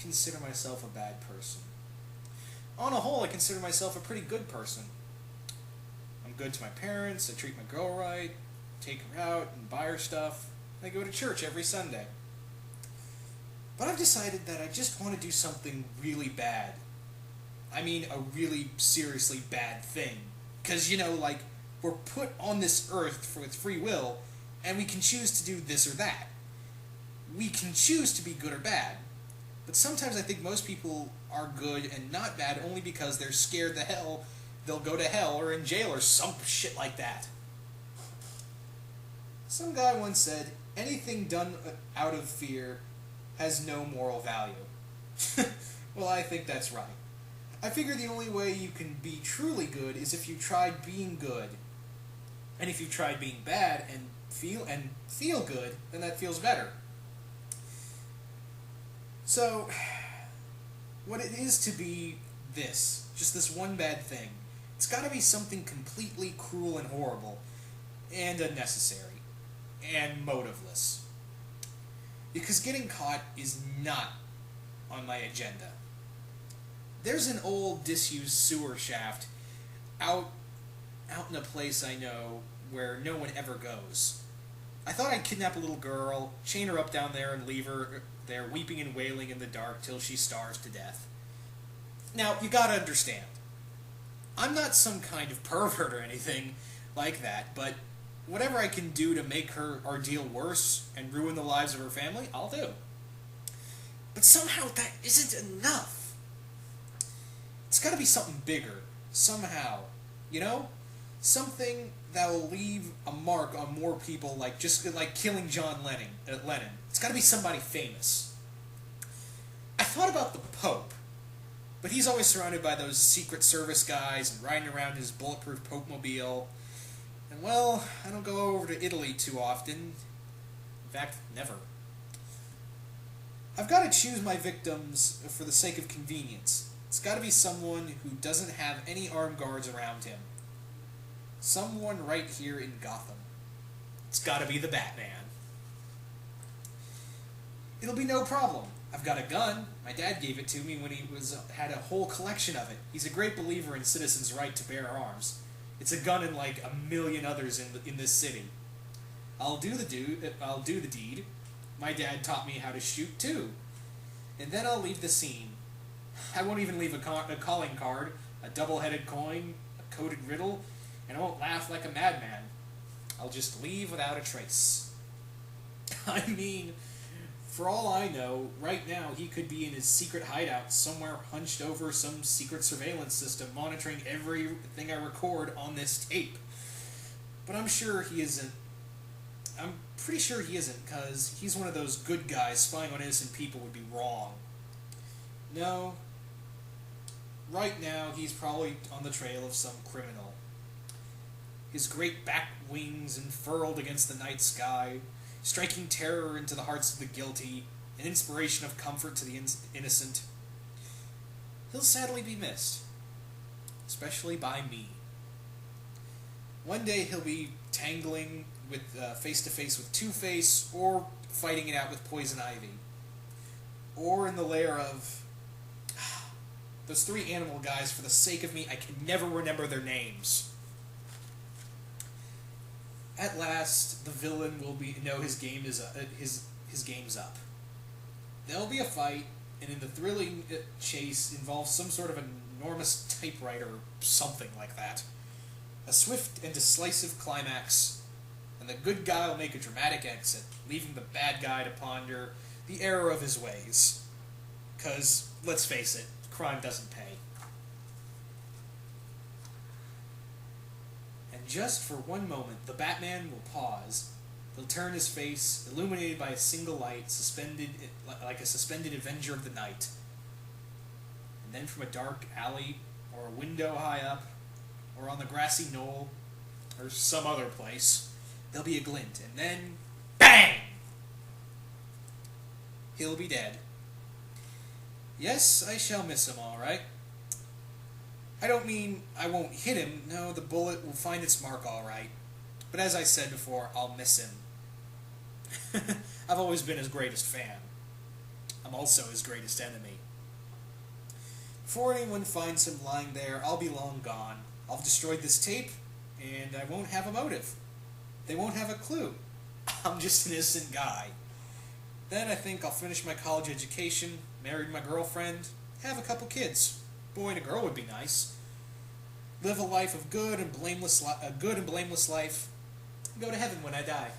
consider myself a bad person. On a whole, I consider myself a pretty good person. I'm good to my parents, I treat my girl right, take her out and buy her stuff, I go to church every Sunday. But I've decided that I just want to do something really bad. I mean, a really seriously bad thing. Because, like, we're put on this earth with free will, and we can choose to do this or that. We can choose to be good or bad. But sometimes I think most people are good and not bad only because they're scared they'll go to hell or in jail or some shit like that. Some guy once said, anything done out of fear has no moral value. Well, I think that's right. I figure the only way you can be truly good is if you tried being good. And if you tried being bad and feel good, then that feels better. So, what it is to be just this one bad thing, it's gotta be something completely cruel and horrible, and unnecessary, and motiveless. Because getting caught is not on my agenda. There's an old disused sewer shaft out in a place I know where no one ever goes. I thought I'd kidnap a little girl, chain her up down there, and leave her there weeping and wailing in the dark till she starves to death. Now, you gotta understand, I'm not some kind of pervert or anything like that, but whatever I can do to make her ordeal worse and ruin the lives of her family, I'll do. But somehow that isn't enough. It's gotta be something bigger, somehow, Something that will leave a mark on more people, like killing John Lennon. It's gotta be somebody famous. I thought about the Pope, but he's always surrounded by those Secret Service guys and riding around in his bulletproof Pope-mobile. And, well, I don't go over to Italy too often. In fact, never. I've got to choose my victims for the sake of convenience. It's got to be someone who doesn't have any armed guards around him. Someone right here in Gotham. It's got to be the Batman. It'll be no problem. I've got a gun. My dad gave it to me when he had a whole collection of it. He's a great believer in citizens' right to bear arms. It's a gun in like a million others in this city. I'll do the deed. My dad taught me how to shoot too. And then I'll leave the scene. I won't even leave a calling card, a double-headed coin, a coded riddle, and I won't laugh like a madman. I'll just leave without a trace. I mean, for all I know, right now he could be in his secret hideout somewhere hunched over some secret surveillance system monitoring everything I record on this tape. But I'm sure he isn't. I'm pretty sure he isn't, because he's one of those good guys spying on innocent people would be wrong. No. Right now, he's probably on the trail of some criminal. His great back wings unfurled against the night sky, striking terror into the hearts of the guilty, an inspiration of comfort to the innocent. He'll sadly be missed, especially by me. One day he'll be tangling with face-to-face with Two-Face, or fighting it out with Poison Ivy. Or in the lair of those three animal guys, for the sake of me, I can never remember their names. At last, the villain will know his game is his game's up. There'll be a fight, and in the thrilling chase involves some sort of enormous typewriter or something like that. A swift and decisive climax, and the good guy will make a dramatic exit, leaving the bad guy to ponder the error of his ways. 'Cause, let's face it, crime doesn't pay. And just for one moment, the Batman will pause. He'll turn his face, illuminated by a single light, suspended like a suspended Avenger of the Night. And then from a dark alley, or a window high up, or on the grassy knoll, or some other place, there'll be a glint, and then, BANG! He'll be dead. Yes, I shall miss him, all right. I don't mean I won't hit him. No, the bullet will find its mark all right. But as I said before, I'll miss him. I've always been his greatest fan. I'm also his greatest enemy. Before anyone finds him lying there, I'll be long gone. I'll have destroyed this tape, and I won't have a motive. They won't have a clue. I'm just an innocent guy. Then I think I'll finish my college education, marry my girlfriend, have a couple kids. Boy and a girl would be nice. Live a life of good and blameless life, and go to heaven when I die.